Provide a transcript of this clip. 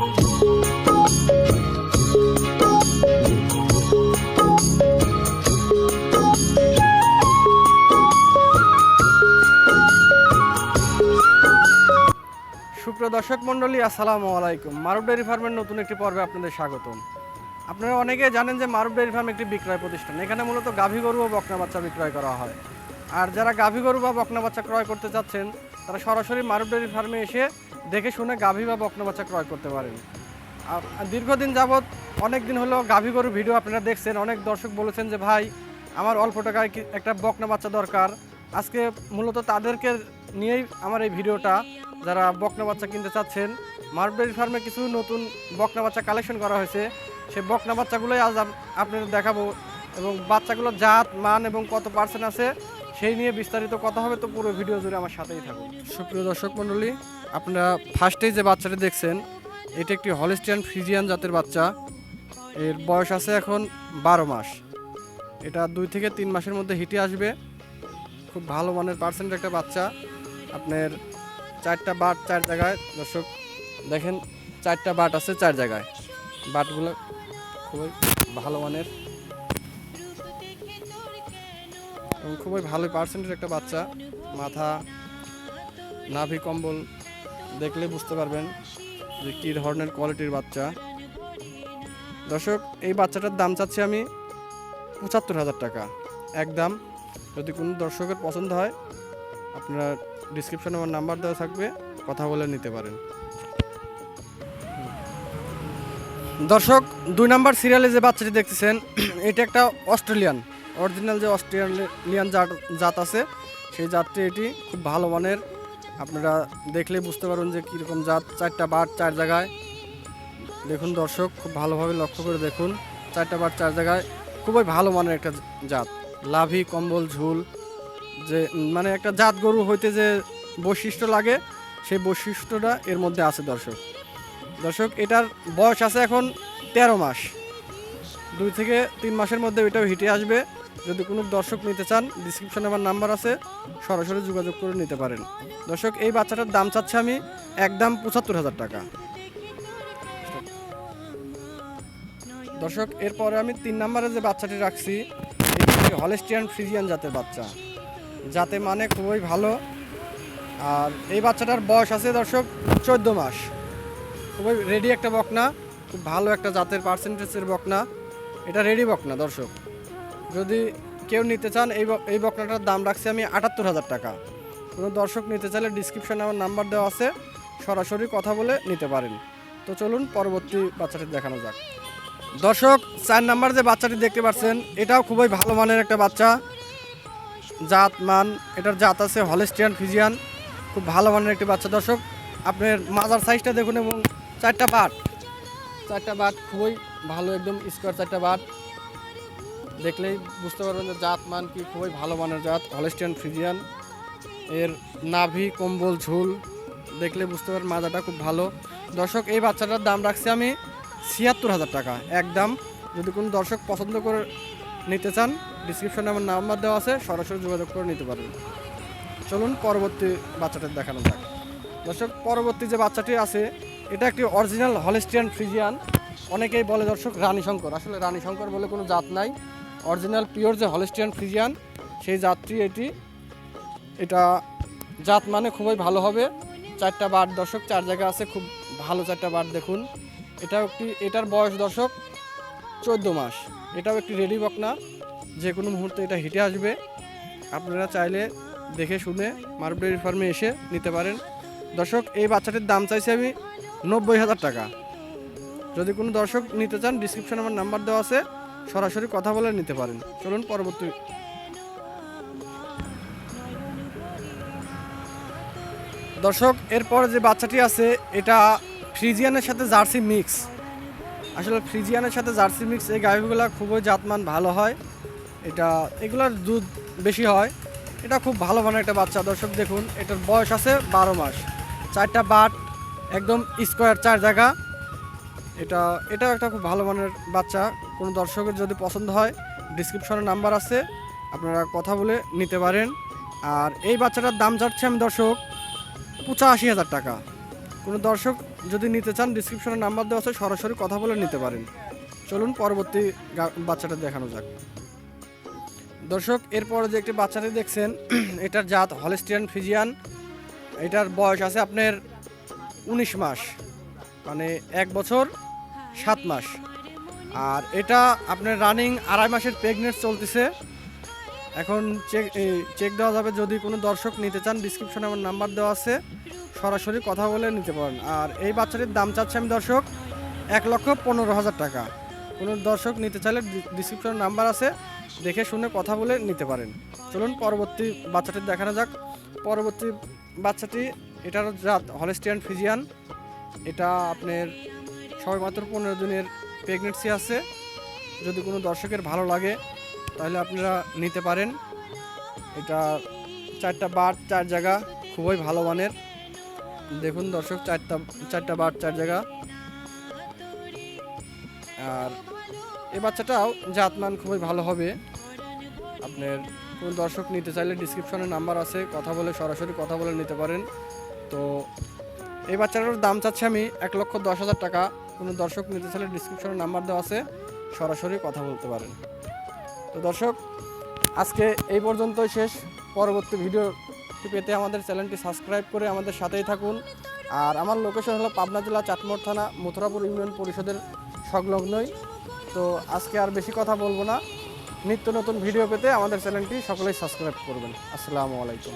সুপ্রিয় দর্শক মণ্ডলী, আসসালামু আলাইকুম। মারুফ ডেয়ারি ফার্মের নতুন একটি পর্বে আপনাদের স্বাগতম। আপনারা অনেকেই জানেন যে মারুফ ডেয়ারি ফার্ম একটি বিক্রয় প্রতিষ্ঠান। এখানে মূলত গাভী গরু ও বকনা বাচ্চা বিক্রয় করা হয়। আর যারা গাভী গরু বা বকনা বাচ্চা ক্রয় করতে চাচ্ছেন, তারা সরাসরি মারুফ ডেয়ারি ফার্মে এসে দেখে শুনে গাভী বা বকনা বাচ্চা ক্রয় করতে পারেন। আর দীর্ঘদিন যাবৎ অনেক দিন হলো গাভী গরুর ভিডিও আপনারা দেখছেন। অনেক দর্শক বলেছেন যে ভাই, আমার অল্প টাকায় একটা বকনা বাচ্চা দরকার। আজকে মূলত তাদেরকে নিয়েই আমার এই ভিডিওটা। যারা বকনা বাচ্চা কিনতে চাচ্ছেন, মারুফ ডেয়ারি ফার্মে কিছু নতুন বকনা বাচ্চা কালেকশন করা হয়েছে। সেই বকনা বাচ্চাগুলোই আজ আপনাদের দেখাবো, এবং বাচ্চাগুলোর জাত মান এবং কত পার্সেন্ট আছে সেই নিয়ে বিস্তারিত কথা হবে। তো পুরো ভিডিও জুড়ে আমার সাথেই থাকুন। সুপ্রিয় দর্শক মণ্ডলী, আপনারা ফার্স্টেই যে বাচ্চাটি দেখছেন, এটি একটি হলিস্টিয়ান ফ্রিজিয়ান জাতের বাচ্চা। এর বয়স আছে এখন 12 মাস। এটা 2 থেকে 3 মাসের মধ্যে হিটে আসবে। খুব ভালো মানের পার্সেন্টের একটা বাচ্চা। আপনার 4টা বাট 4 জায়গায়, দর্শক দেখেন 4টা বাট আছে 4 জায়গায়। বাটগুলো খুবই ভালো মানের এবং খুবই ভালো পার্সেন্টের একটা বাচ্চা। মাথা, নাভি, কম্বল দেখলে বুঝতে পারবেন যে কী ধরনের কোয়ালিটির বাচ্চা। দর্শক, এই বাচ্চাটার দাম চাচ্ছি আমি 75,000 টাকা একদম। যদি কোনো দর্শকের পছন্দ হয়, আপনারা ডিসক্রিপশনে আমার নাম্বার দেওয়া থাকবে, কথা বলে নিতে পারেন। দর্শক, 2 নাম্বার সিরিয়ালে যে বাচ্চাটি দেখতেছেন, এটা একটা অস্ট্রেলিয়ান, অরিজিনাল যে অস্ট্রেলিয়ান জাত আছে সেই জাতটি। এটি খুব ভালো মানের, আপনারা দেখলে বুঝতে পারবেন যে কীরকম জাত। 4টা বাট 4 জায়গায় দেখুন দর্শক, খুব ভালোভাবে লক্ষ্য করে দেখুন। 4টা বাট 4 জায়গায়, খুবই ভালো মানের একটা জাত। লাভি, কম্বল, ঝুল, যে মানে একটা জাত গরু হইতে যে বৈশিষ্ট্য লাগে, সেই বৈশিষ্ট্যটা এর মধ্যে আছে। দর্শক, এটার বয়স আছে এখন 13 মাস। 2 থেকে 3 মাসের মধ্যে এটাও হিটে আসবে। যদি কোনো দর্শক নিতে চান, ডিসক্রিপশনে আমার নাম্বার আছে, সরাসরি যোগাযোগ করে নিতে পারেন। দর্শক, এই বাচ্চাটার দাম চাচ্ছি আমি একদম 75,000 টাকা। দর্শক, এরপরে আমি 3 নাম্বারে যে বাচ্চাটি রাখছি, এটি হলিস্টিয়ান ফ্রিজিয়ান জাতের বাচ্চা। যাতে মানে খুবই ভালো। আর এই বাচ্চাটার বয়স আছে দর্শক 14 মাস। খুবই রেডি একটা বকনা, খুব ভালো একটা জাতের পার্সেন্টেজের বকনা। এটা রেডি বকনা। দর্শক, যদি কেউ নিতে চান, এই বকনাটার দাম রাখছি আমি 78,000 টাকা। কোনো দর্শক নিতে চাইলে ডিসক্রিপশনে আমার নাম্বার দেওয়া আছে, সরাসরি কথা বলে নিতে পারেন। তো চলুন পরবর্তী বাচ্চাটি দেখানো যাক। দর্শক, 4 নাম্বার যে বাচ্চাটি দেখতে পাচ্ছেন, এটাও খুবই ভালো মানের একটা বাচ্চা। জাত মান, এটার জাত আছে হলিস্টিয়ান ফ্রিজিয়ান, খুব ভালো মানের একটি বাচ্চা। দর্শক, আপনার মাজার সাইজটা দেখুন, এবং 4টা বাট খুবই ভালো, একদম স্কোয়ার 4টা বাট। দেখলেই বুঝতে পারবেন যে জাত মান কি, খুবই ভালো মানের জাত হলিস্টিয়ান ফ্রিজিয়ান। এর নাভি, কম্বল, ঝুল দেখলে বুঝতে পারবেন মাজাটা খুব ভালো। দর্শক, এই বাচ্চাটার দাম রাখছি আমি 76,000 টাকা একদম। যদি কোনো দর্শক পছন্দ করে নিতে চান, ডিসক্রিপশনে আমার নাম্বার দেওয়া আছে, সরাসরি যোগাযোগ করে নিতে পারবেন। চলুন পরবর্তী বাচ্চাটা দেখানো যাক। দর্শক, পরবর্তী যে বাচ্চাটি আছে, এটা একটি অরিজিনাল হলিস্টিয়ান ফ্রিজিয়ান। অনেকেই বলে দর্শক রানী শঙ্কর, আসলে রানী শঙ্কর বলে কোনো জাত নাই। অরিজিনাল পিওর যে হলিস্টিয়ান ফ্রিজিয়ান, সেই জাতটি এটি। এটা জাত মানে খুবই ভালো হবে। 4টা বাট দর্শক 4 জায়গা আছে, খুব ভালো 4টা বাট দেখুন। এটার বয়স দর্শক 14 মাস। এটাও একটি রেডি বকনা, যে কোনো মুহূর্তে এটা হিটে আসবে। আপনারা চাইলে দেখে শুনে মারুফ ডেয়ারি ফার্মে এসে নিতে পারেন। দর্শক, এই বাচ্চাটির দাম চাইছি আমি 90,000 টাকা। যদি কোনো দর্শক নিতে চান, ডিসক্রিপশনে আমার নাম্বার দেওয়া আছে, সরাসরি কথা বলে নিতে পারেন। চলুন পরবর্তী। দর্শক, এরপর যে বাচ্চাটি আছে, এটা ফ্রিজিয়ানের সাথে জার্সি মিক্স। আসলে ফ্রিজিয়ানের সাথে জার্সি মিক্স এই গাভীগুলো খুবই জাতমান ভালো হয়। এগুলোর দুধ বেশি হয়। এটা খুব ভালো মানের একটা বাচ্চা। দর্শক দেখুন, এটার বয়স আছে 12 মাস। 4টা বাট একদম স্কোয়ার 4 জায়গা। এটাও একটা খুব ভালো মানের বাচ্চা। কোনো দর্শকের যদি পছন্দ হয়, ডিসক্রিপশনে নাম্বার আছে, আপনারা কথা বলে নিতে পারেন। আর এই বাচ্চাটার দাম যাচ্ছে আমি দর্শক 85,000 টাকা কোনো দর্শক যদি নিতে চান ডিসক্রিপশনে নাম্বার দেওয়া আছে, সরাসরি কথা বলে নিতে পারেন। চলুন পরবর্তী বাচ্চাটা দেখানো যাক। দর্শক এরপরে যে একটি বাচ্চাটি দেখছেন এটার জাত হলস্টিয়ান ফ্রিজিয়ান। এটার বয়স আছে আপনার 19 মাস, মানে 1 বছর 7 মাস। আর এটা আপনার রানিং 2.5 মাসের প্রেগনেন্ট চলতেছে। এখন চেক দেওয়া যাবে, যদি কোনো দর্শক নিতে চান ডিসক্রিপশনে আমার নাম্বার দেওয়া আছে, সরাসরি কথা বলে নিতে পারেন। আর এই বাচ্চাটির দাম চাচ্ছি আমি দর্শক 1,15,000 টাকা। কোনো দর্শক নিতে চাইলে ডিসক্রিপশনে নাম্বার আছে, দেখে শুনে কথা বলে নিতে পারেন। চলুন পরবর্তী বাচ্চাটি দেখানো যাক। পরবর্তী বাচ্চাটি এটার জাত হলস্টিয়ান ফ্রিজিয়ান। এটা আপনার সবেমাত্র 15 দিনের প্রেগনেন্সি আছে। যদি কোনো দর্শকের ভালো লাগে তাহলে আপনারা নিতে পারেন। এটা 4টা বাট 4 জায়গা, খুবই ভালো মানের। দেখুন দর্শক, 4টা বাট 4 জায়গা। আর এই বাচ্চাটাও জাতমান খুবই ভালো হবে। আপনার কোনো দর্শক নিতে চাইলে ডিসক্রিপশনে নাম্বার আছে, কথা বলে সরাসরি কথা বলে নিতে পারেন। তো এই বাচ্চাটার দাম চাচ্ছি আমি 1,10,000 টাকা। কোনো দর্শক নিতে চাইলে ডিসক্রিপশনে নাম্বার দেওয়া আছে, সরাসরি কথা বলতে পারেন। তো দর্শক আজকে এই পর্যন্তই শেষ। পরবর্তী ভিডিওটি পেতে আমাদের চ্যানেলটি সাবস্ক্রাইব করে আমাদের সাথেই থাকুন। আর আমার লোকেশন হলো পাবনা জেলা চাটমোড় থানা মথুরাপুর ইউনিয়ন পরিষদের সংলগ্নই। তো আজকে আর বেশি কথা বলবো না। নিত্য নতুন ভিডিও পেতে আমাদের চ্যানেলটি সকলেই সাবস্ক্রাইব করবেন। আসসালামু আলাইকুম।